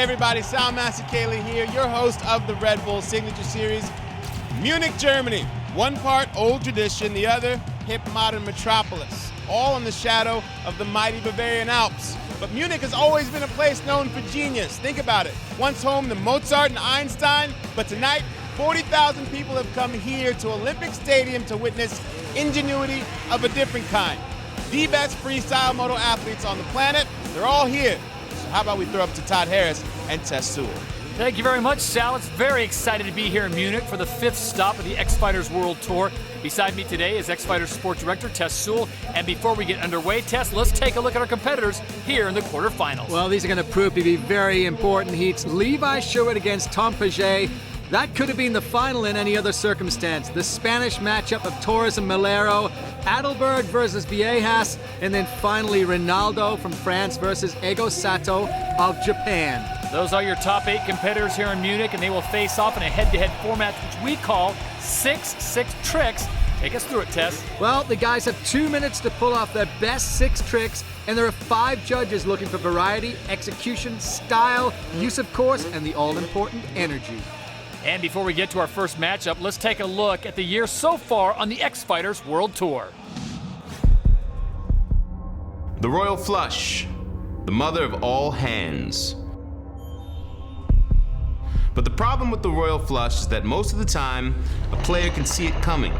Hey everybody, Soundmaster Kaylee here, your host of the Red Bull Signature Series. Munich, Germany. One part old tradition, the other hip modern metropolis. All in the shadow of the mighty Bavarian Alps. But Munich has always been a place known for genius. Think about it. Once home to Mozart and Einstein, but tonight 40,000 people have come here to Olympic Stadium to witness ingenuity of a different kind. The best freestyle moto athletes on the planet, they're all here. So how about we throw up to Tache and Tache. Thank you very much, Sal. It's very excited to be here in Munich for the 5th stop of the X-Fighters World Tour. Beside me today is X-Fighters Sports Director Tache. And before we get underway, Tess, let's take a look at our competitors here in the quarterfinals. Well, these are going to prove to be very important heats. Levi Sherwood against Tache. That could have been the final in any other circumstance. The Spanish matchup of Torres and Malero, Adelberg versus Viejas, and then finally Ronaldo from France versus Ego Sato of Japan. Those are your top 8 competitors here in Munich, and they will face off in a head-to-head format which we call 6 tricks. Take us through it, Tess. Well, the guys have 2 minutes to pull off their best 6 tricks, and there are 5 judges looking for variety, execution, style, use of course, and the all-important energy. And before we get to our first matchup, let's take a look at the year so far on the X-Fighters World Tour. The Royal Flush, the mother of all hands. But the problem with the Royal Flush is that most of the time, a player can see it coming.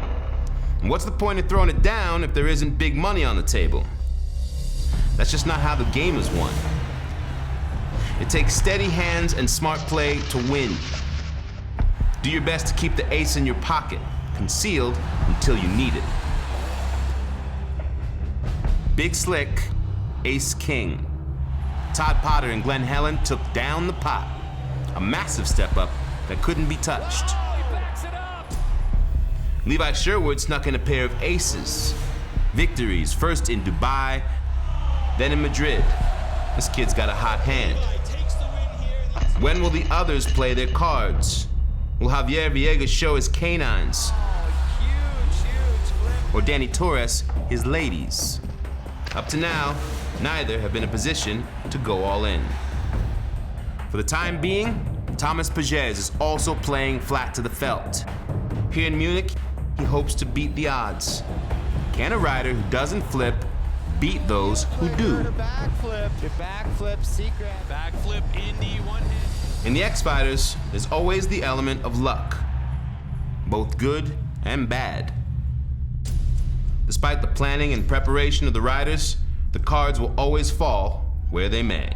And what's the point of throwing it down if there isn't big money on the table? That's just not how the game is won. It takes steady hands and smart play to win. Do your best to keep the ace in your pocket, concealed until you need it. Big Slick, Ace King. Todd Potter and Glenn Helen took down the pot. A massive step up that couldn't be touched. Levi Sherwood snuck in a pair of aces. Victories, first in Dubai, then in Madrid. This kid's got a hot hand. When will the others play their cards? Will Xavier Viejas show his canines? Or Dany Torres his ladies? Up to now, neither have been in a position to go all in. For the time being, Tomas Pages is also playing flat to the felt. Here in Munich, he hopes to beat the odds. Can a rider who doesn't flip beat those who do? Backflip, secret. Backflip in the one hand. In the X-Fighters, there's always the element of luck, both good and bad. Despite the planning and preparation of the riders, the cards will always fall where they may.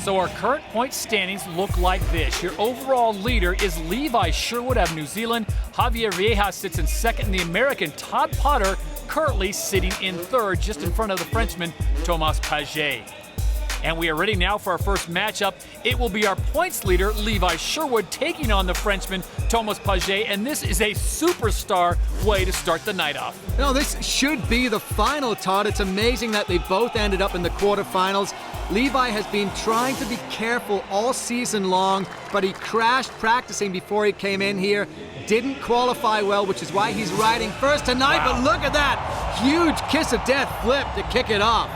So our current point standings look like this. Your overall leader is Levi Sherwood of New Zealand. Xavier Viejas sits in second, and the American Todd Potter currently sitting in third, just in front of the Frenchman Tomas Tache. And we are ready now for our first matchup. It will be our points leader, Levi Sherwood, taking on the Frenchman, Tomas Tache, and this is a superstar way to start the night off. No, this should be the final, Todd. It's amazing that they both ended up in the quarterfinals. Levi has been trying to be careful all season long, but he crashed practicing before he came in here. Didn't qualify well, which is why he's riding first tonight. Wow. But look at that huge kiss of death flip to kick it off.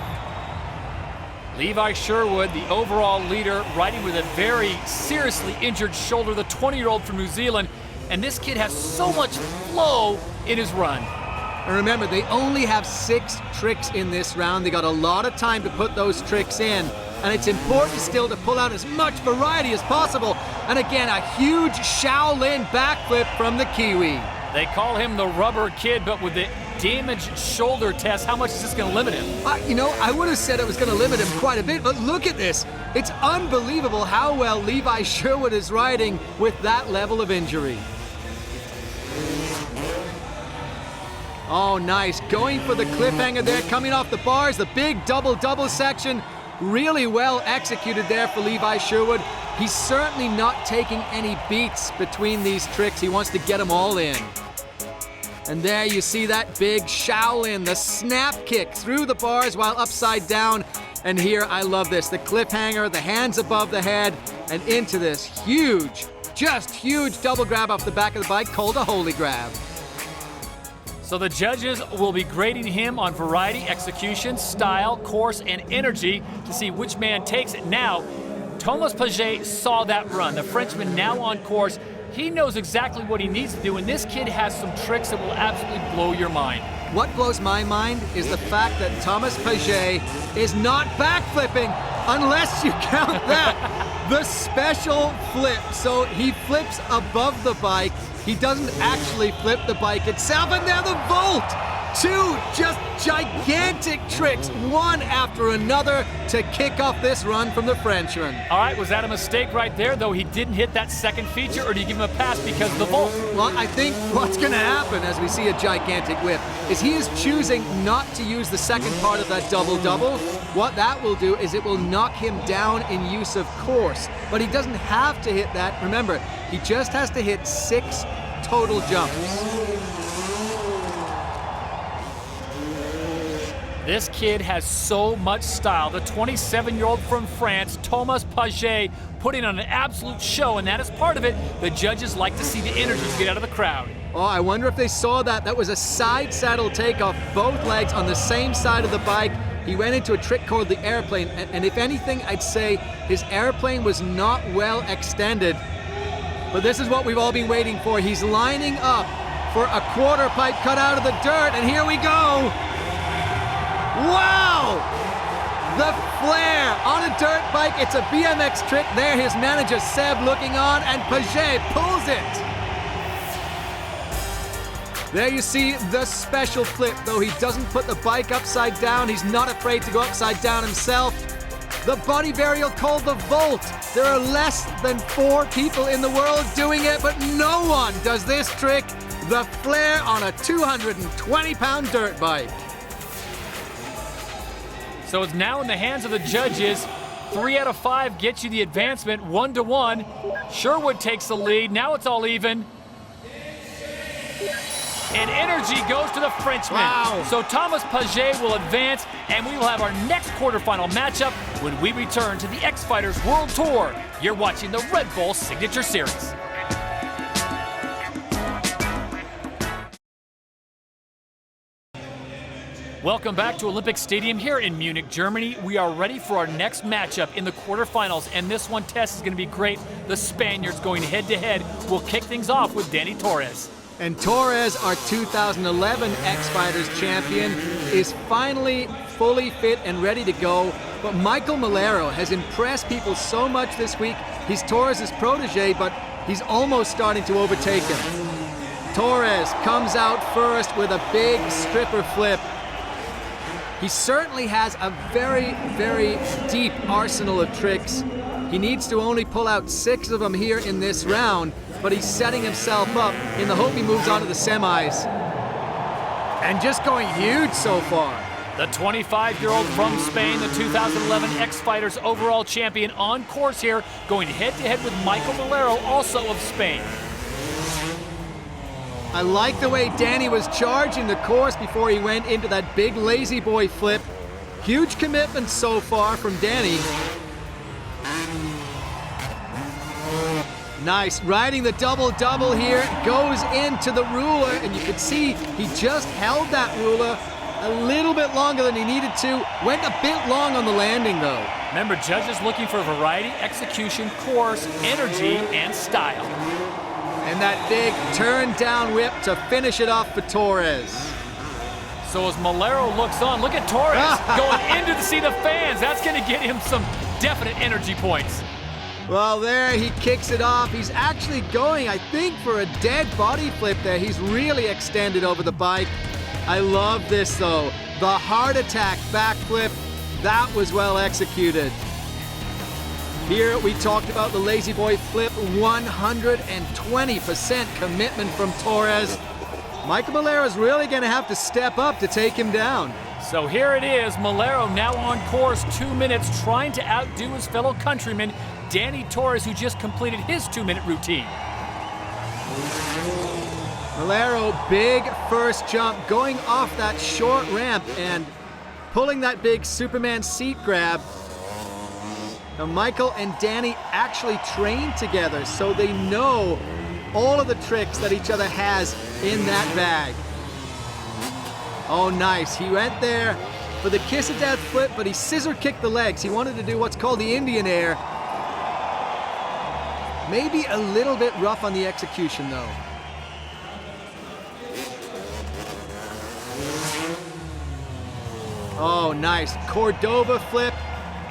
Levi Sherwood, the overall leader, riding with a very seriously injured shoulder, the 20-year-old from New Zealand, and this kid has so much flow in his run. And remember, they only have 6 tricks in this round. They got a lot of time to put those tricks in, and it's important still to pull out as much variety as possible. And again, a huge Shaolin backflip from the Kiwi. They call him the rubber kid, but with the damaged shoulder test, how much is this going to limit him? I would have said it was going to limit him quite a bit, but look at this. It's unbelievable how well Levi Sherwood is riding with that level of injury. Oh, nice. Going for the cliffhanger there, coming off the bars, the big double-double section. Really well executed there for Levi Sherwood. He's certainly not taking any beats between these tricks. He wants to get them all in. And there you see that big Shaolin, the snap kick through the bars while upside down. And here, I love this, the cliffhanger, the hands above the head, and into this huge, just huge double grab off the back of the bike called a holy grab. So the judges will be grading him on variety, execution, style, course, and energy to see which man takes it. Now, Tomas Tache saw that run. The Frenchman now on course. He knows exactly what he needs to do, and this kid has some tricks that will absolutely blow your mind. What blows my mind is the fact that Tomas Tache is not backflipping, unless you count that. The special flip. So he flips above the bike. He doesn't actually flip the bike itself, and now the Volt! Two just gigantic tricks, one after another, to kick off this run from the Frenchman. All right, was that a mistake right there, though he didn't hit that second feature, or do you give him a pass because of the Volt? Well, I think what's going to happen as we see a gigantic whip is he is choosing not to use the second part of that double-double. What that will do is it will knock him down in use of course, but he doesn't have to hit that. Remember, he just has to hit 6 total jumps. This kid has so much style. The 27-year-old from France, Tomas Tache, putting on an absolute show, and that is part of it. The judges like to see the energy get out of the crowd. Oh, I wonder if they saw that. That was a side saddle takeoff, both legs on the same side of the bike. He went into a trick called the airplane, and if anything, I'd say his airplane was not well extended. But this is what we've all been waiting for. He's lining up for a quarter pipe cut out of the dirt, and here we go. Wow! The flare on a dirt bike. It's a BMX trick. There, his manager Seb looking on, and Tache pulls it. There you see the special flip, though he doesn't put the bike upside down. He's not afraid to go upside down himself. The body varial called the Volt. There are less than 4 people in the world doing it, but no one does this trick. The flare on a 220-pound dirt bike. So it's now in the hands of the judges. 3 out of 5 gets you the advancement, 1-1. Sherwood takes the lead. Now it's all even. And energy goes to the Frenchman. Wow. So Tomas Tache will advance, and we will have our next quarterfinal matchup when we return to the X Fighters World Tour. You're watching the Red Bull Signature Series. Welcome back to Olympic Stadium here in Munich, Germany. We are ready for our next matchup in the quarterfinals, and this one test is going to be great. The Spaniards going head-to-head. We'll kick things off with Dany Torres. And Torres, our 2011 X Fighters champion, is finally fully fit and ready to go. But Michael Malero has impressed people so much this week. He's Torres' protege, but he's almost starting to overtake him. Torres comes out first with a big stripper flip. He certainly has a very, very deep arsenal of tricks. He needs to only pull out 6 of them here in this round, but he's setting himself up in the hope he moves on to the semis. And just going huge so far. The 25-year-old from Spain, the 2011 X Fighters overall champion, on course here, going head-to-head with Michael Malero, also of Spain. I like the way Dany was charging the course before he went into that big lazy boy flip. Huge commitment so far from Dany. Nice, riding the double-double here, goes into the ruler, and you can see he just held that ruler a little bit longer than he needed to. Went a bit long on the landing, though. Remember, judges looking for variety, execution, course, energy, and style. And that big turn-down whip to finish it off for Torres. So as Malero looks on, look at Torres going into to see the fans. That's going to get him some definite energy points. Well, there he kicks it off. He's actually going, I think, for a dead body flip there. He's really extended over the bike. I love this, though. The heart attack backflip, that was well executed. Here we talked about the lazy boy flip, 120% commitment from Torres. Michael Malero is really going to have to step up to take him down. So here it is, Malero now on course, 2 minutes, trying to outdo his fellow countryman, Dany Torres, who just completed his 2-minute routine. Malero, big first jump, going off that short ramp and pulling that big Superman seat grab. Now, Michael and Dany actually train together, so they know all of the tricks that each other has in that bag. Oh, nice. He went there for the kiss of death flip, but he scissor kicked the legs. He wanted to do what's called the Indian air. Maybe a little bit rough on the execution, though. Oh, nice. Cordova flip.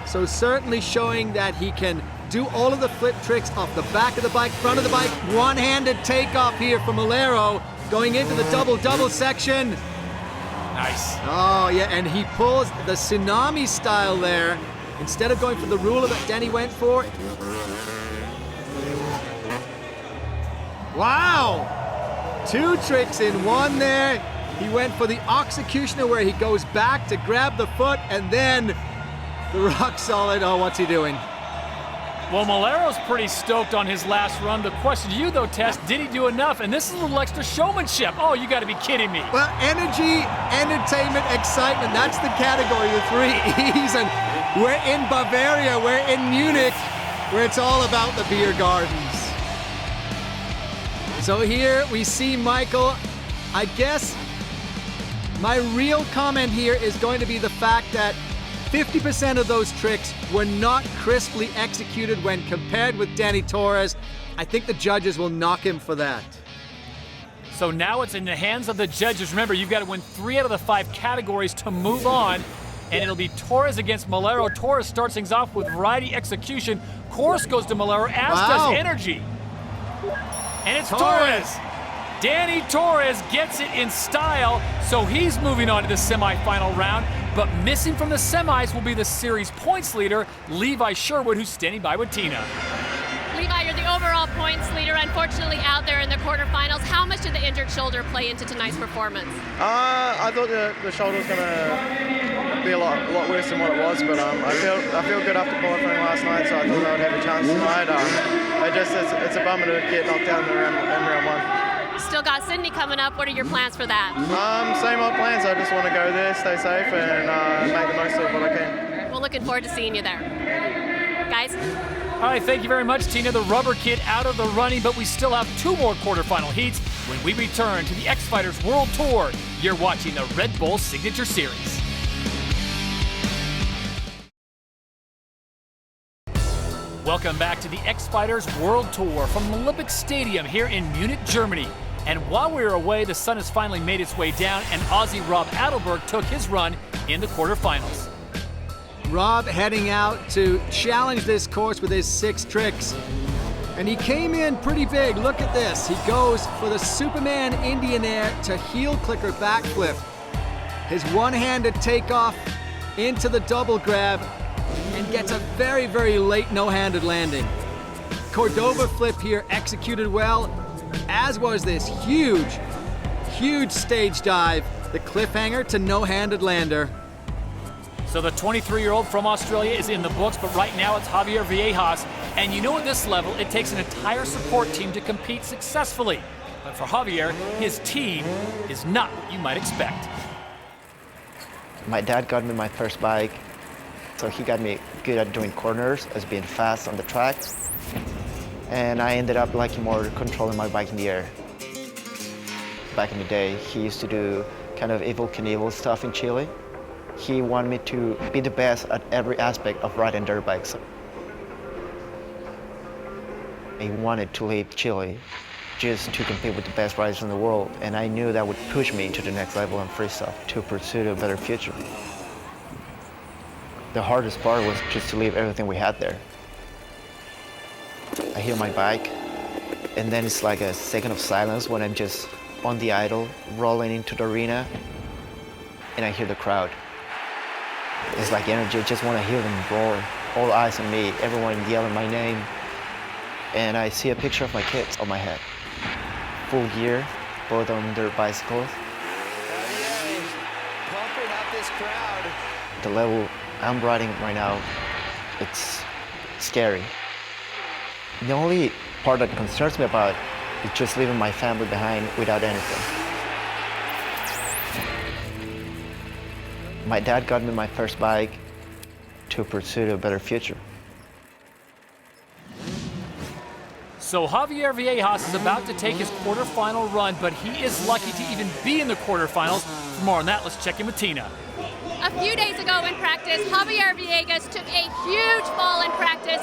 So certainly showing that he can do all of the flip tricks off the back of the bike, front of the bike. One-handed takeoff here from Malero, going into the double-double section. Nice. Oh, yeah, and he pulls the tsunami style there. Instead of going for the ruler that Dany went for. Wow! 2 tricks in one there. He went for the executioner where he goes back to grab the foot and then the rock solid. Oh, what's he doing? Well, Malero's pretty stoked on his last run. The question to you, though, Tess, did he do enough? And this is a little extra showmanship. Oh, you got to be kidding me. Well, energy, entertainment, excitement, that's the category, the 3 E's. And we're in Bavaria, we're in Munich, where it's all about the beer gardens. So here we see Michael. I guess my real comment here is going to be the fact that 50% of those tricks were not crisply executed when compared with Dany Torres. I think the judges will knock him for that. So now it's in the hands of the judges. Remember, you've got to win 3 out of the 5 categories to move on. And it'll be Torres against Malero. Torres starts things off with variety execution. Course goes to Malero, as does energy. And it's Torres. Dany Torres gets it in style, so he's moving on to the semifinal round. But missing from the semis will be the series points leader, Levi Sherwood, who's standing by with Tina. Levi, you're the overall points leader, unfortunately out there in the quarterfinals. How much did the injured shoulder play into tonight's performance? I thought the shoulder was going to be a lot worse than what it was, but I feel good after qualifying last night, so I thought I would have a chance tonight. It's a bummer to get knocked out in round 1. Still got Sydney coming up. What are your plans for that? Same old plans. I just want to go there, stay safe, and make the most of what I can. We're looking forward to seeing you there. Guys? All right, thank you very much, Tina. The rubber kid out of the running, but we still have 2 more quarterfinal heats when we return to the X Fighters World Tour. You're watching the Red Bull Signature Series. Welcome back to the X Fighters World Tour from the Olympic Stadium here in Munich, Germany. And while we were away, the sun has finally made its way down, and Aussie Rob Adelberg took his run in the quarterfinals. Rob heading out to challenge this course with his 6 tricks. And he came in pretty big. Look at this. He goes for the Superman Indian Air to heel clicker backflip. His one-handed takeoff into the double grab and gets a very, very late no-handed landing. Cordova flip here executed well, as was this huge, huge stage dive. The cliffhanger to no-handed lander. So the 23-year-old from Australia is in the books, but right now it's Xavier Viejas. And you know at this level, it takes an entire support team to compete successfully. But for Javier, his team is not what you might expect. My dad got me my first bike, so he got me good at doing corners, as being fast on the track. And I ended up liking more controlling my bike in the air. Back in the day, he used to do kind of Evel Knievel stuff in Chile. He wanted me to be the best at every aspect of riding dirt bikes. He wanted to leave Chile just to compete with the best riders in the world, and I knew that would push me to the next level in freestyle to pursue a better future. The hardest part was just to leave everything we had there. I hear my bike, and then it's like a second of silence when I'm just on the idle, rolling into the arena, and I hear the crowd. It's like energy, I just want to hear them roar. All eyes on me, everyone yelling my name. And I see a picture of my kids on my head. Full gear, both on their bicycles. Pumping up this crowd. The level I'm riding right now, it's scary. The only part that concerns me about is just leaving my family behind without anything. My dad got me my first bike to pursue a better future. So Xavier Viejas is about to take his quarterfinal run, but he is lucky to even be in the quarterfinals. For more on that, let's check in with Tina. A few days ago in practice, Xavier Viejas took a huge fall in practice,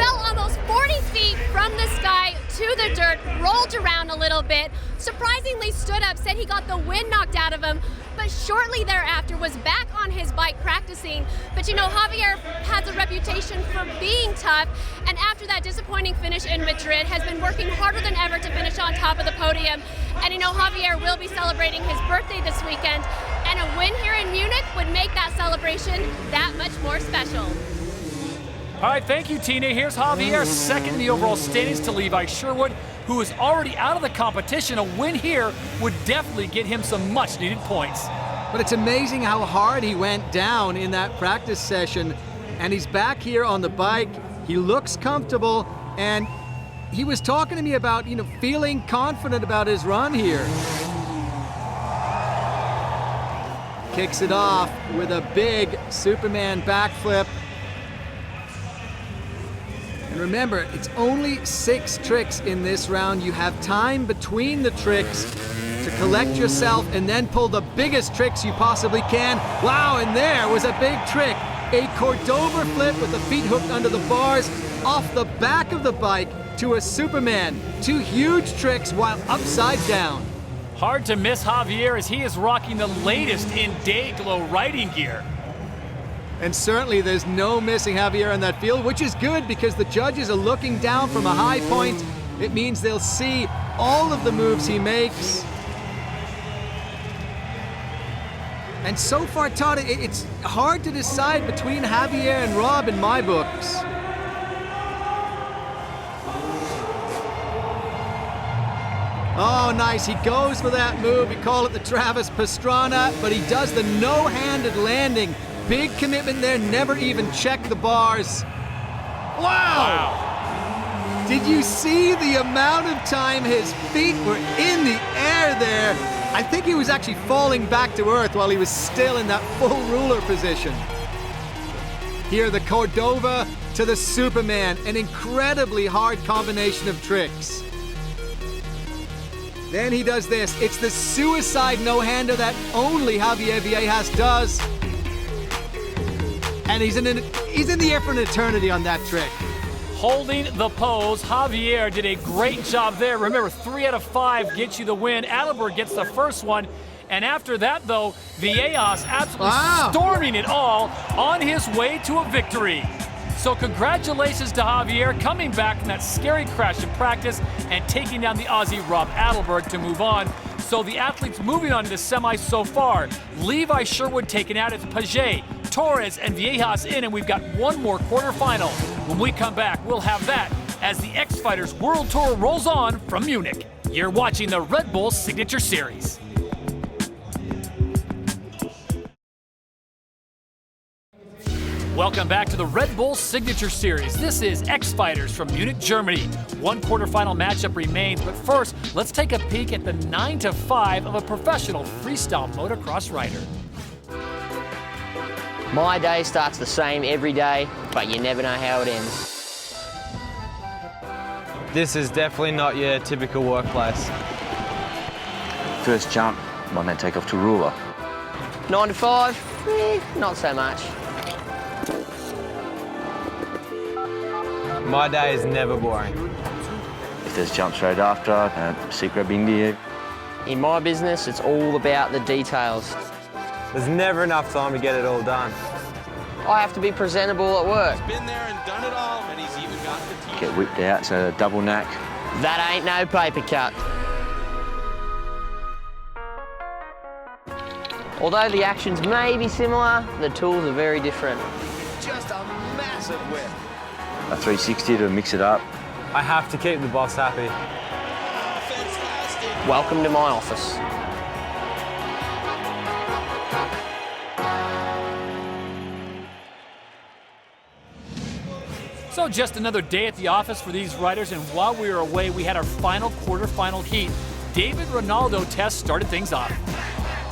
fell almost 40 feet from the sky to the dirt, rolled around a little bit, surprisingly stood up, said he got the wind knocked out of him, but shortly thereafter was back on his bike practicing. But you know, Javier has a reputation for being tough, and after that disappointing finish in Madrid, has been working harder than ever to finish on top of the podium. And you know, Javier will be celebrating his birthday this weekend, and a win here in Munich would make that celebration that much more special. All right, thank you, Tina. Here's Javier, second in the overall standings to Levi Sherwood, who is already out of the competition. A win here would definitely get him some much-needed points. But it's amazing how hard he went down in that practice session, and he's back here on the bike. He looks comfortable, and he was talking to me about, you know, feeling confident about his run here. Kicks it off with a big Superman backflip. And remember, it's only 6 tricks in this round. You have time between the tricks to collect yourself and then pull the biggest tricks you possibly can. Wow, and there was a big trick. A Cordova flip with the feet hooked under the bars off the back of the bike to a Superman. 2 huge tricks while upside down. Hard to miss Javier as he is rocking the latest in day-glow riding gear. And certainly there's no missing Javier in that field, which is good because the judges are looking down from a high point. It means they'll see all of the moves he makes. And so far, Todd, it's hard to decide between Javier and Rob in my books. Oh, nice. He goes for that move. We call it the Travis Pastrana, but he does the no-handed landing. Big commitment there, never even checked the bars. Wow! Did you see the amount of time his feet were in the air there? I think he was actually falling back to earth while he was still in that full ruler position. Here, the Cordova to the Superman, an incredibly hard combination of tricks. Then he does this. It's the suicide no-hander that only Xavier Viejas does. And he's in the air for an eternity on that trick. Holding the pose, Javier did a great job there. Remember, 3 out of 5 gets you the win. Adelberg gets the first one. And after that, though, Viejas absolutely storming it all on his way to a victory. So congratulations to Javier coming back from that scary crash in practice and taking down the Aussie Rob Adelberg to move on. So the athletes moving on to the semis so far. Levi Sherwood taken out. It's Tache, Torres, and Viejas in, and we've got one more quarterfinal. When we come back, we'll have that as the X-Fighters World Tour rolls on from Munich. You're watching the Red Bull Signature Series. Welcome back to the Red Bull Signature Series. This is X-Fighters from Munich, Germany. One quarterfinal matchup remains, but first, let's take a peek at the 9 to 5 of a professional freestyle motocross rider. My day starts the same every day, but you never know how it ends. This is definitely not your typical workplace. First jump, my man take off to ruler. 9 to 5, not so much. My day is never boring. If there's jump straight after, secret bingo. In my business, it's all about the details. There's never enough time to get it all done. I have to be presentable at work. He's been there and done it all, and he's even got the team. Get whipped out, so double knack. That ain't no paper cut. Although the actions may be similar, the tools are very different. Just a massive whip. A 360 to mix it up. I have to keep the boss happy. Welcome to my office. So just another day at the office for these riders, and while we were away, we had our final quarterfinal heat. David Ronaldo test started things off.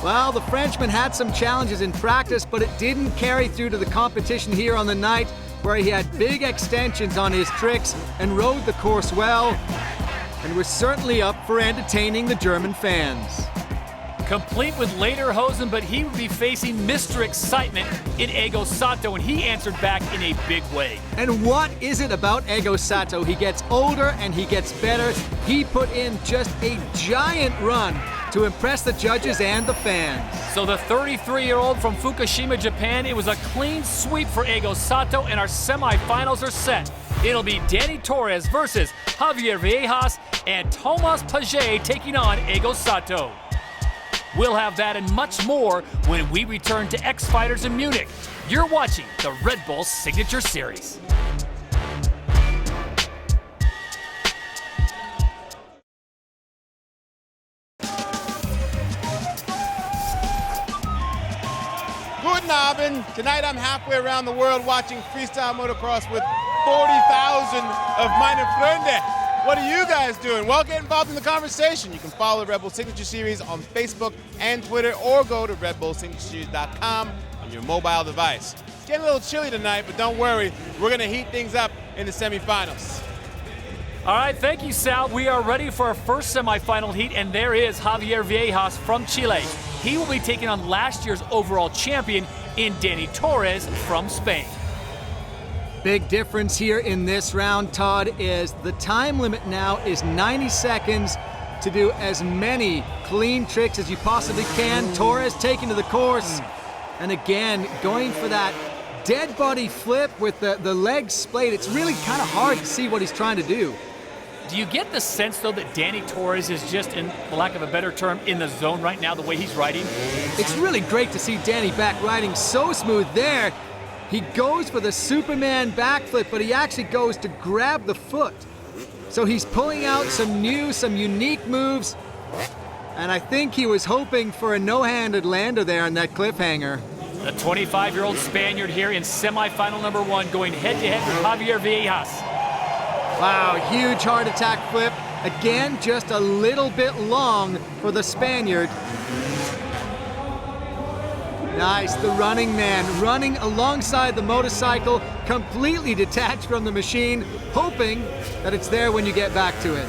Well, the Frenchman had some challenges in practice, but it didn't carry through to the competition here on the night, where he had big extensions on his tricks and rode the course well, and was certainly up for entertaining the German fans. Complete with Lederhosen, but he would be facing Mr. Excitement in Ego Sato, and he answered back in a big way. And what is it about Ego Sato? He gets older and he gets better. He put in just a giant run to impress the judges and the fans. So the 33-year-old from Fukushima, Japan, it was a clean sweep for Ego Sato, and our semifinals are set. It'll be Dany Torres versus Xavier Viejas and Tomas Tache taking on Ego Sato. We'll have that and much more when we return to X Fighters in Munich. You're watching the Red Bull Signature Series. Guten Abend. Tonight I'm halfway around the world watching Freestyle Motocross with 40,000 of meine Freunde. What are you guys doing? Well, get involved in the conversation. You can follow the Red Bull Signature Series on Facebook and Twitter, or go to redbullsignatureseries.com on your mobile device. It's getting a little chilly tonight, but don't worry. We're going to heat things up in the semifinals. All right, thank you, Sal. We are ready for our first semifinal heat, and there is Xavier Viejas from Chile. He will be taking on last year's overall champion in Dany Torres from Spain. Big difference here in this round, Todd, is the time limit now is 90 seconds to do as many clean tricks as you possibly can. Torres taking to the course, and again, going for that dead body flip with the legs splayed. It's really kind of hard to see what he's trying to do. Do you get the sense, though, that Dany Torres is just, in for lack of a better term, in the zone right now, the way he's riding? It's really great to see Dany back riding so smooth there. He goes for the Superman backflip, but he actually goes to grab the foot. So he's pulling out some unique moves. And I think he was hoping for a no-handed lander there on that cliffhanger. The 25-year-old Spaniard here in semifinal number 1, going head-to-head with Xavier Viejas. Wow, huge heart attack flip. Again, just a little bit long for the Spaniard. Nice, the running man, running alongside the motorcycle, completely detached from the machine, hoping that it's there when you get back to it.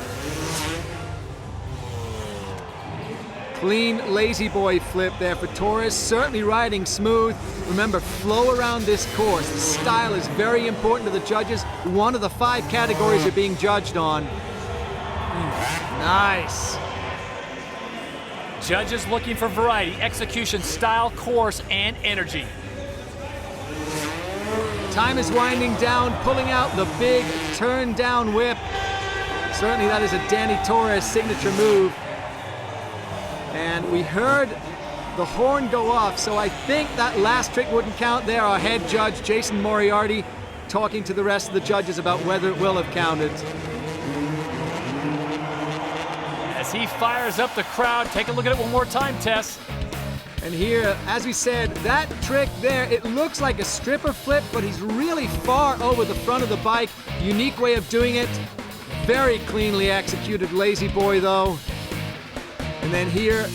Clean, lazy boy flip there for Torres, certainly riding smooth. Remember, flow around this course. Style is very important to the judges. One of the 5 categories you're being judged on. Nice. Judges looking for variety, execution, style, course, and energy. Time is winding down, pulling out the big turn down whip. Certainly that is a Dany Torres signature move. And we heard the horn go off, so I think that last trick wouldn't count there. Our head judge, Jason Moriarty, talking to the rest of the judges about whether it will have counted. As he fires up the crowd, take a look at it one more time, Tess. And here, as we said, that trick there, it looks like a stripper flip, but he's really far over the front of the bike. Unique way of doing it. Very cleanly executed lazy boy, though. And then here,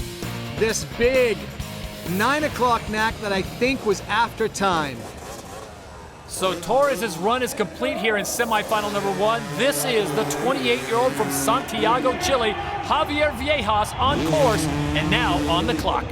this big 9 o'clock knack that I think was after time. So Torres' run is complete here in semifinal number 1. This is the 28-year-old from Santiago, Chile, Xavier Viejas on course and now on the clock.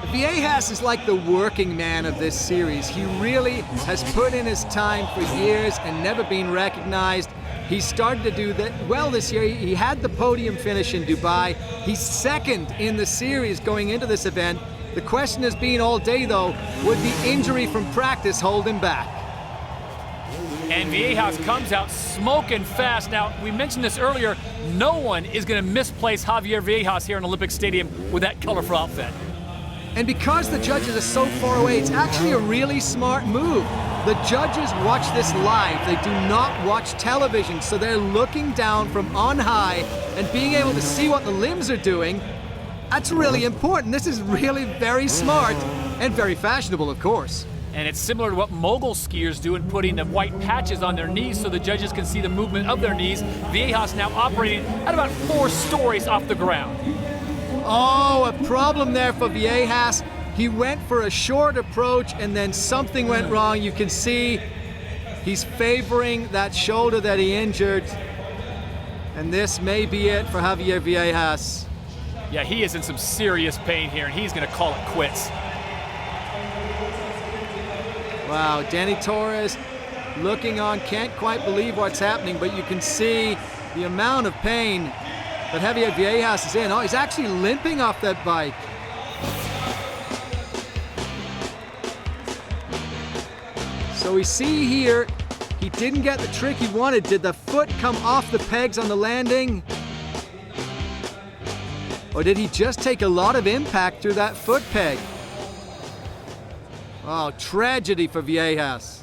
Viejas is like the working man of this series. He really has put in his time for years and never been recognized. He started to do that well this year. He had the podium finish in Dubai. He's second in the series going into this event. The question has been all day, though, would the injury from practice hold him back? And Viejas comes out smoking fast. Now, we mentioned this earlier, no one is going to misplace Xavier Viejas here in Olympic Stadium with that colorful outfit. And because the judges are so far away, it's actually a really smart move. The judges watch this live. They do not watch television, so they're looking down from on high and being able to see what the limbs are doing. That's really important. This is really very smart and very fashionable, of course. And it's similar to what mogul skiers do in putting the white patches on their knees so the judges can see the movement of their knees. Viejas now operating at about 4 stories off the ground. Oh, a problem there for Viejas. He went for a short approach and then something went wrong. You can see he's favoring that shoulder that he injured. And this may be it for Xavier Viejas. Yeah, he is in some serious pain here, and he's going to call it quits. Wow, Dany Torres looking on, can't quite believe what's happening, but you can see the amount of pain that Xavier Viejas is in. Oh, he's actually limping off that bike. So we see here, he didn't get the trick he wanted. Did the foot come off the pegs on the landing? Or did he just take a lot of impact through that foot peg? Oh, tragedy for Viejas.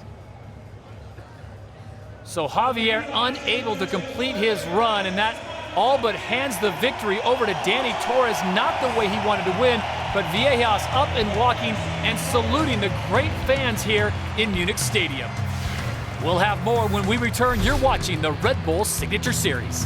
So Javier unable to complete his run, and that all but hands the victory over to Dany Torres. Not the way he wanted to win, but Viejas up and walking and saluting the great fans here in Munich Stadium. We'll have more when we return. You're watching the Red Bull Signature Series.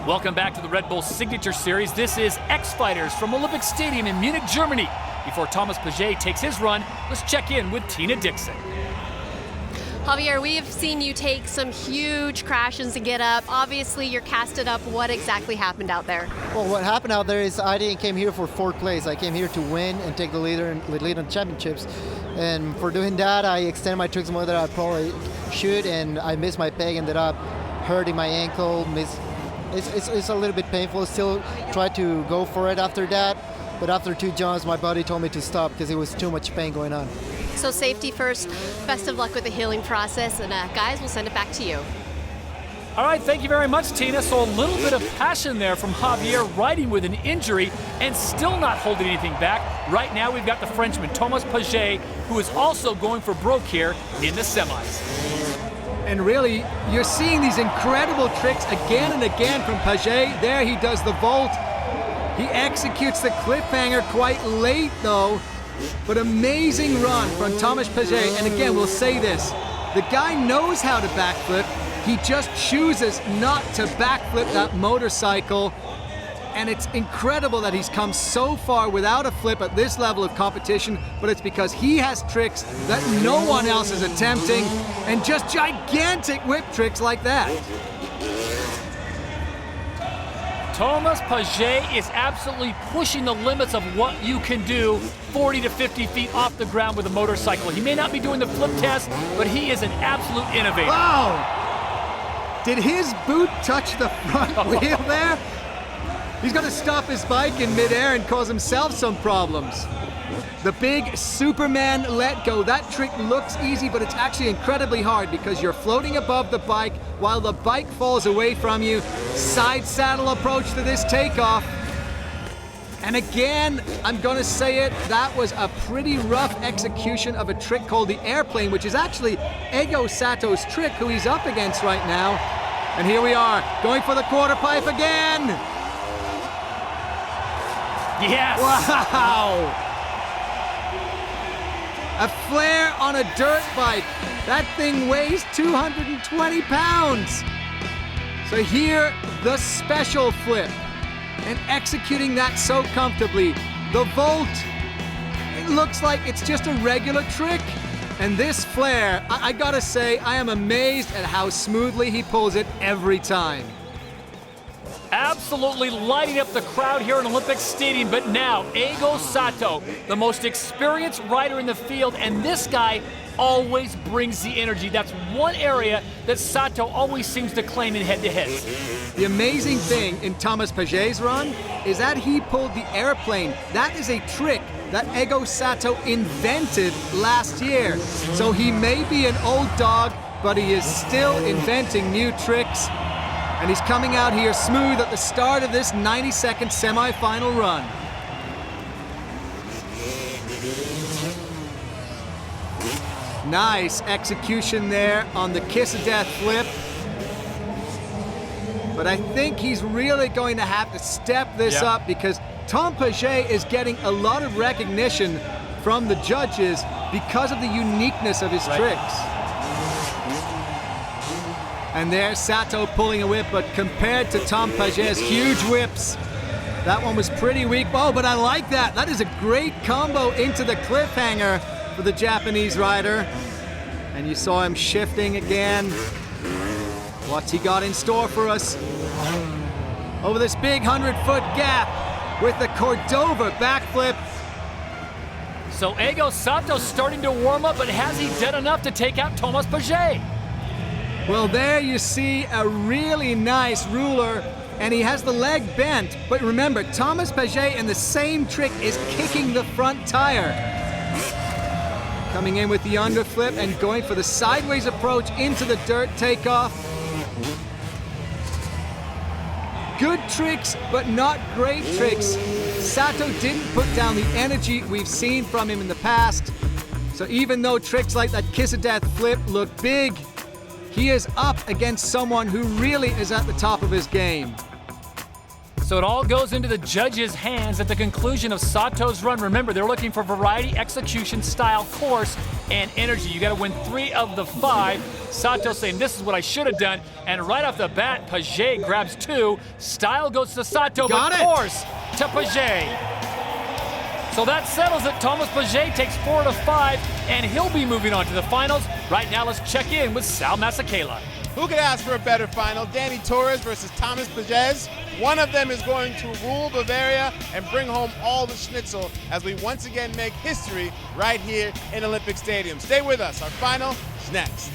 Welcome back to the Red Bull Signature Series. This is X-Fighters from Olympic Stadium in Munich, Germany. Before Tomas Tache takes his run, let's check in with Tina Dixon. Javier, we have seen you take some huge crashes to get up. Obviously, you're casted up. What exactly happened out there? Well, what happened out there is I didn't came here for fourth place. I came here to win and take the lead in the championships. And for doing that, I extended my tricks more than I probably should, and I missed my peg, ended up hurting my ankle. It's a little bit painful. Still try to go for it after that, but after 2 jumps, my body told me to stop because it was too much pain going on. So safety first. Best of luck with the healing process, and guys, we'll send it back to you. All right, thank you very much, Tina. So a little bit of passion there from Javier, riding with an injury and still not holding anything back. Right now, we've got the Frenchman, Tomas Tache, who is also going for broke here in the semis. And really, you're seeing these incredible tricks again and again from Tache. There he does the vault. He executes the cliffhanger quite late though, but amazing run from Tomas Tache. And again, we'll say this, the guy knows how to backflip. He just chooses not to backflip that motorcycle. And it's incredible that he's come so far without a flip at this level of competition, but it's because he has tricks that no one else is attempting, and just gigantic whip tricks like that. Tomas Tache is absolutely pushing the limits of what you can do 40 to 50 feet off the ground with a motorcycle. He may not be doing the flip test, but he is an absolute innovator. Wow! Did his boot touch the front wheel there? He's going to stop his bike in midair and cause himself some problems. The big Superman let go. That trick looks easy, but it's actually incredibly hard because you're floating above the bike while the bike falls away from you. Side saddle approach to this takeoff. And again, I'm going to say it, that was a pretty rough execution of a trick called the airplane, which is actually Ego Sato's trick, who he's up against right now. And here we are, going for the quarter pipe again. Yes! Wow! A flare on a dirt bike. That thing weighs 220 pounds. So here, the special flip. And executing that so comfortably. The vault, it looks like it's just a regular trick. And this flare, I gotta say, I am amazed at how smoothly he pulls it every time. Absolutely lighting up the crowd here in Olympic Stadium, but now Ego Sato, the most experienced rider in the field, and this guy always brings the energy. That's one area that Sato always seems to claim in head-to-heads. The amazing thing in Tomas Tache's run is that he pulled the airplane. That is a trick that Ego Sato invented last year. So he may be an old dog, but he is still inventing new tricks. And he's coming out here smooth at the start of this 90-second semi-final run. Nice execution there on the kiss of death flip. But I think he's really going to have to step this up because Tom Tache is getting a lot of recognition from the judges because of the uniqueness of his tricks. And there's Sato pulling a whip, but compared to Tom Tache's huge whips, that one was pretty weak. Oh, but I like that. That is a great combo into the cliffhanger for the Japanese rider. And you saw him shifting again. What's he got in store for us? Over this big 100-foot gap with the Cordova backflip. So Ego Sato's starting to warm up, but has he done enough to take out Tomas Tache? Well, there you see a really nice ruler, and he has the leg bent. But remember, Tomas Tache in the same trick is kicking the front tire. Coming in with the underflip and going for the sideways approach into the dirt takeoff. Good tricks, but not great tricks. Sato didn't put down the energy we've seen from him in the past. So even though tricks like that kiss of death flip look big, he is up against someone who really is at the top of his game. So it all goes into the judges' hands at the conclusion of Sato's run. Remember, they're looking for variety, execution, style, course, and energy. You got to win 3 of the 5. Sato saying, this is what I should have done. And right off the bat, Tache grabs 2. Style goes to Sato, but course to Tache. So that settles it. Tomas Tache takes 4 to 5, and he'll be moving on to the finals. Right now, let's check in with Sal Masekela. Who could ask for a better final? Dany Torres versus Tomas Tache. One of them is going to rule Bavaria and bring home all the schnitzel as we once again make history right here in Olympic Stadium. Stay with us. Our final is next.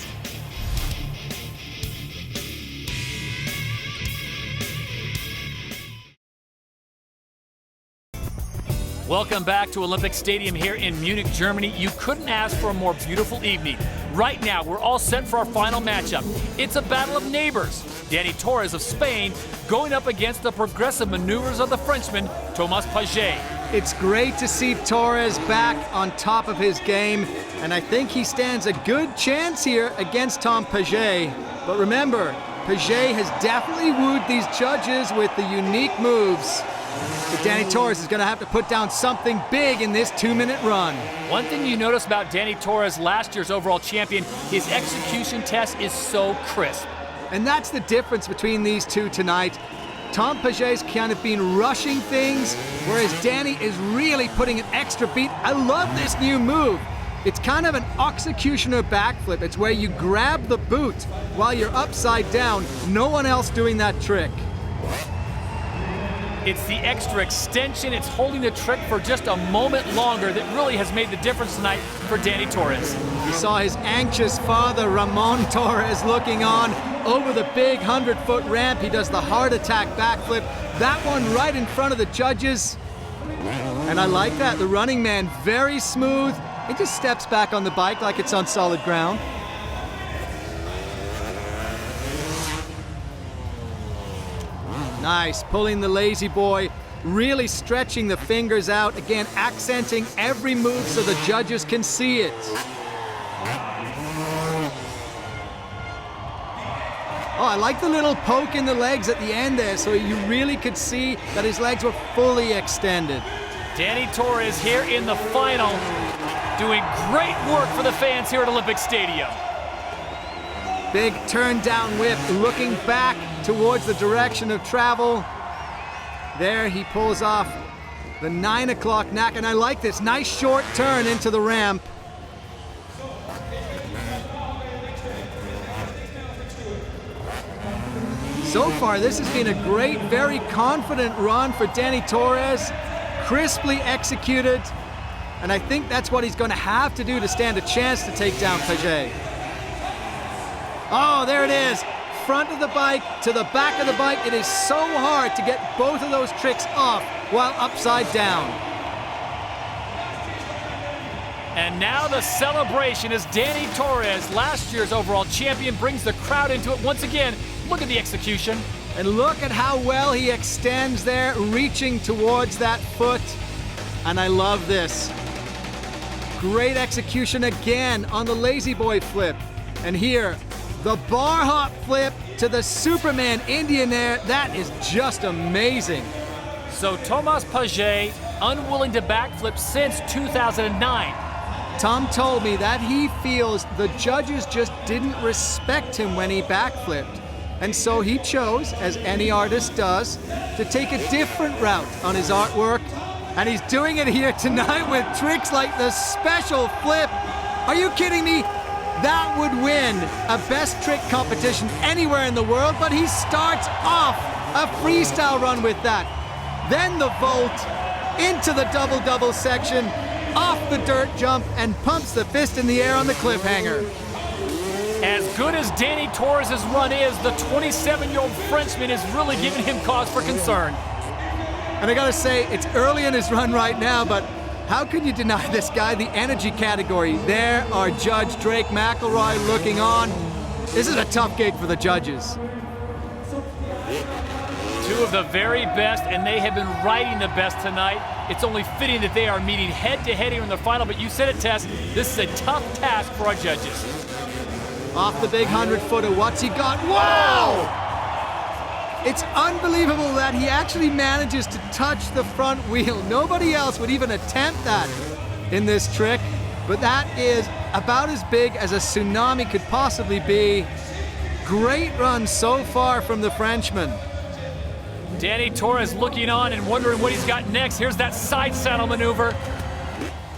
Welcome back to Olympic Stadium here in Munich, Germany. You couldn't ask for a more beautiful evening. Right now, we're all set for our final matchup. It's a battle of neighbors. Dany Torres of Spain going up against the progressive maneuvers of the Frenchman, Tomas Tache. It's great to see Torres back on top of his game, and I think he stands a good chance here against Tom Tache. But remember, Tache has definitely wooed these judges with the unique moves. But Dany Torres is going to have to put down something big in this 2-minute run. One thing you notice about Dany Torres, last year's overall champion, his execution test is so crisp. And that's the difference between these two tonight. Tom Tache's kind of been rushing things, whereas Dany is really putting an extra beat. I love this new move. It's kind of an executioner backflip. It's where you grab the boot while you're upside down. No one else doing that trick. It's the extra extension. It's holding the trick for just a moment longer that really has made the difference tonight for Dany Torres. You saw his anxious father, Ramon Torres, looking on over the big 100-foot ramp. He does the heart attack backflip. That one right in front of the judges. And I like that. The running man, very smooth. He just steps back on the bike like it's on solid ground. Nice, pulling the lazy boy, really stretching the fingers out, again accenting every move so the judges can see it. Oh, I like the little poke in the legs at the end there, so you really could see that his legs were fully extended. Dany Torres here in the final, doing great work for the fans here at Olympic Stadium. Big turn down whip, looking back towards the direction of travel. There he pulls off the 9 o'clock knack, and I like this. Nice short turn into the ramp. So far, this has been a great, very confident run for Dany Torres. Crisply executed, and I think that's what he's going to have to do to stand a chance to take down Tache. Oh, there it is. Front of the bike to the back of the bike. It is so hard to get both of those tricks off while upside down. And now the celebration as Dany Torres, last year's overall champion, brings the crowd into it once again. Look at the execution. And look at how well he extends there, reaching towards that foot. And I love this. Great execution again on the lazy boy flip. And here, The bar hop flip to the Superman Indian Air, that is just amazing. So Tomas Tache, unwilling to backflip since 2009. Tom told me that he feels the judges just didn't respect him when he backflipped. And so he chose, as any artist does, to take a different route on his artwork. And he's doing it here tonight with tricks like the special flip. Are you kidding me? That would win a best trick competition anywhere in the world, but he starts off a freestyle run with that. Then the vault into the double-double section, off the dirt jump, and pumps the fist in the air on the cliffhanger. As good as Dany Torres' run is, the 27-year-old Frenchman is really giving him cause for concern. And I gotta say, it's early in his run right now, but how can you deny this guy the energy category? There are Judge Drake McElroy looking on. This is a tough gig for the judges. Two of the very best, and they have been riding the best tonight. It's only fitting that they are meeting head-to-head here in the final, but you said it, Tess, this is a tough task for our judges. Off the big 100-footer, what's he got? Wow! It's unbelievable that he actually manages to touch the front wheel. Nobody else would even attempt that in this trick, but that is about as big as a tsunami could possibly be. Great run so far from the Frenchman. Dany Torres looking on and wondering what he's got next. Here's that side saddle maneuver.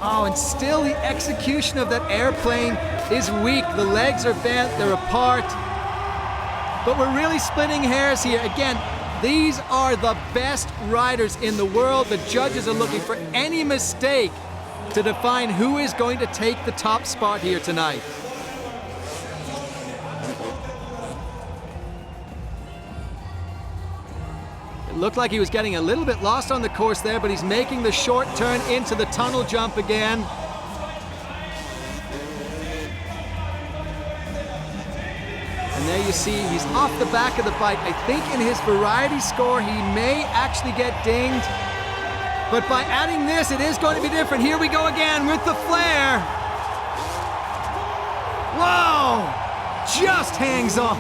Oh, and still the execution of that airplane is weak. The legs are bent, they're apart. But we're really splitting hairs here. Again, these are the best riders in the world. The judges are looking for any mistake to define who is going to take the top spot here tonight. It looked like he was getting a little bit lost on the course there, but he's making the short turn into the tunnel jump again. And there you see he's off the back of the bike. I think in his variety score he may actually get dinged. But by adding this, it is going to be different. Here we go again with the flare. Whoa! Just hangs on.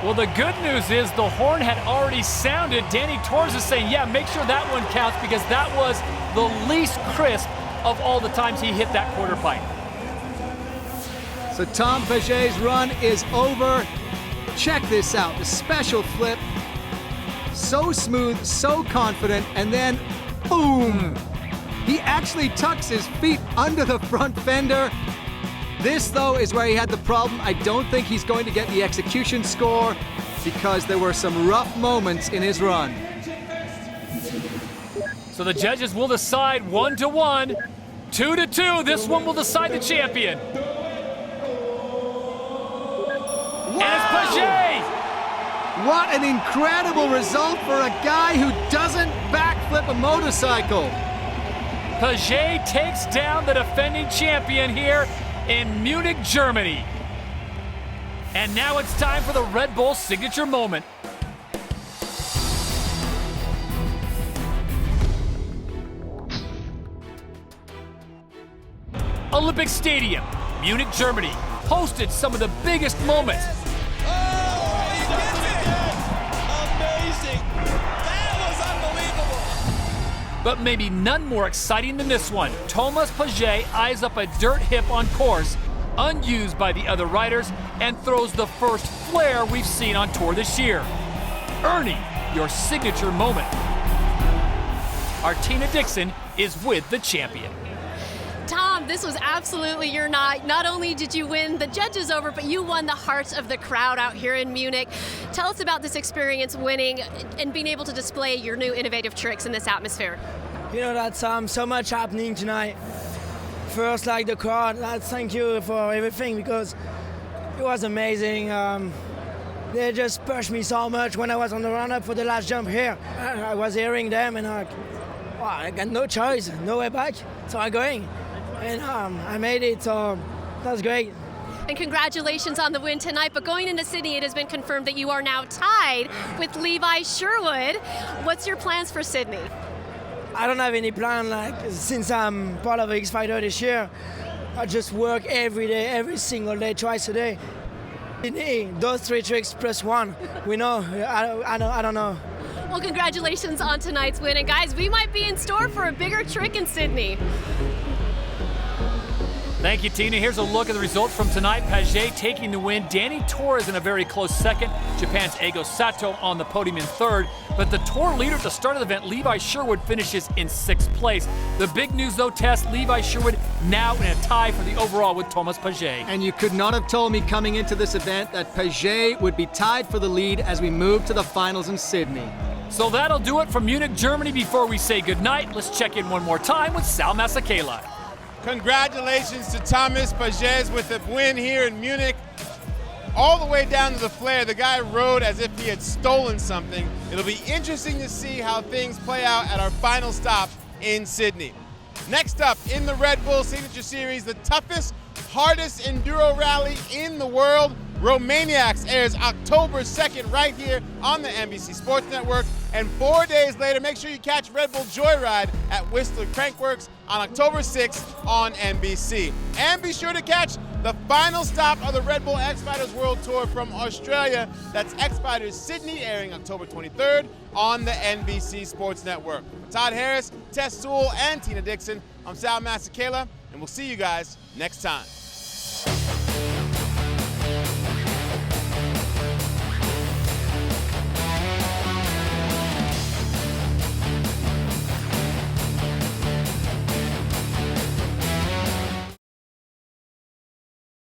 Well, the good news is the horn had already sounded. Dany Torres is saying, yeah, make sure that one counts, because that was the least crisp of all the times he hit that quarter pipe. So Tom Tache's run is over. Check this out, the special flip. So smooth, so confident, and then boom! He actually tucks his feet under the front fender. This, though, is where he had the problem. I don't think he's going to get the execution score because there were some rough moments in his run. So the judges will decide 1-1, 2-2. This one will decide the champion. Wow! And it's Tache! What an incredible result for a guy who doesn't backflip a motorcycle. Tache takes down the defending champion here in Munich, Germany. And now it's time for the Red Bull signature moment. Olympic Stadium, Munich, Germany, hosted some of the biggest moments. Amazing! That was unbelievable! But maybe none more exciting than this one. Tomas Tache eyes up a dirt hip on course, unused by the other riders, and throws the first flare we've seen on tour this year, earning your signature moment. Artina Dixon is with the champion. Tom, this was absolutely your night. Not only did you win the judges over, but you won the hearts of the crowd out here in Munich. Tell us about this experience winning and being able to display your new innovative tricks in this atmosphere. You know, that's so much happening tonight. First, like the crowd, thank you for everything, because it was amazing. They just pushed me so much when I was on the run-up for the last jump here. I was hearing them, and I got no choice, no way back, so I'm going. And I made it, so that's great. And congratulations on the win tonight. But going into Sydney, it has been confirmed that you are now tied with Levi Sherwood. What's your plans for Sydney? I don't have any plan. Since I'm part of X Fighter this year, I just work every day, every single day, twice a day. Sydney, those 3 tricks plus 1. We know. I don't know. Well, congratulations on tonight's win. And guys, we might be in store for a bigger trick in Sydney. Thank you, Tina. Here's a look at the results from tonight. Tache taking the win. Dany Torres in a very close second. Japan's Eigo Sato on the podium in third. But the tour leader at the start of the event, Levi Sherwood, finishes in 6th place. The big news, though, Tess, Levi Sherwood now in a tie for the overall with Tomas Tache. And you could not have told me coming into this event that Tache would be tied for the lead as we move to the finals in Sydney. So that'll do it from Munich, Germany. Before we say goodnight, let's check in one more time with Sal Masekela. Congratulations to Tomas Tache with the win here in Munich. All the way down to the flare, the guy rode as if he had stolen something. It'll be interesting to see how things play out at our final stop in Sydney. Next up in the Red Bull Signature Series, the toughest, hardest enduro rally in the world, Romaniacs, airs October 2nd right here on the NBC Sports Network. And 4 days later, make sure you catch Red Bull Joyride at Whistler Crankworks on October 6th on NBC. And be sure to catch the final stop of the Red Bull X-Fighters World Tour from Australia. That's X-Fighters Sydney, airing October 23rd on the NBC Sports Network. For Todd Harris, Tess Sewell, and Tina Dixon, I'm Sal Masekela, and we'll see you guys next time.